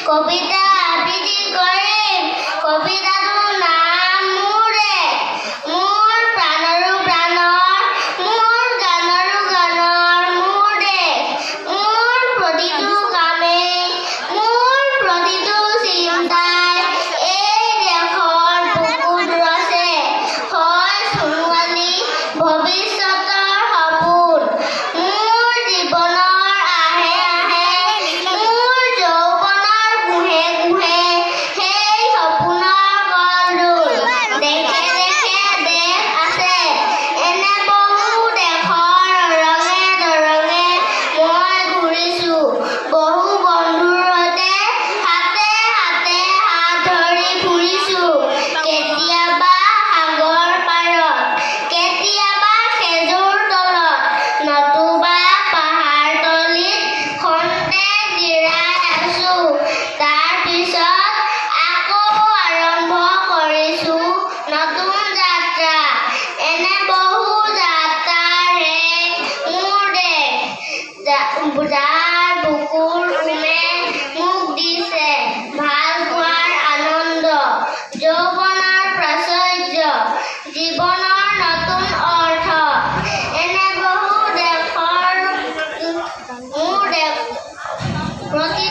কবিতা আবৃত্তি কৰিম কবিতাটোৰ নাম মোৰ দেশ মোৰ প্ৰাণৰো প্ৰাণৰ মোৰ গানৰো গানৰ মোৰ দেশ মোৰ প্ৰতিটো কামেই মোৰ প্ৰতিটো চিন্তাই এই দেশৰ বুকুত ৰচে হয় সোণোৱালী ভৱিষ্যতৰ সপোন মোৰ জীৱনৰ আহে আহে মোৰ যৌৱনৰ গুহে গুহে সেই সপোনৰ কলডোল দেশে দেশে দেশ আছে এনে বহু দেশৰ ৰঙে দৰঙে মই ঘূৰিছোঁ বহু বন্ধুৰ সৈতে হাতে হাতে হাত ধৰি ফুৰিছোঁ কেতিয়াবা সাগৰ পাৰত কেতিয়াবা খেজুৰ তলত নতুবা পাহাৰ তলিত খন্তেক জিৰাই আছোঁ তাৰ পিছত আকৌ আৰম্ভ কৰিছোঁ নতুন যাত্ৰা এনে বহু যাত্ৰাৰ শেষ মোৰ দেশ যাৰ বুকুৰ উমে মোক দিছে ভাল পোৱাৰ আনন্দ যৌৱনৰ প্ৰাচুৰ্য জীৱনৰ নতুন অৰ্থ এনে বহু দেশৰ মোৰ দেশ প্ৰতি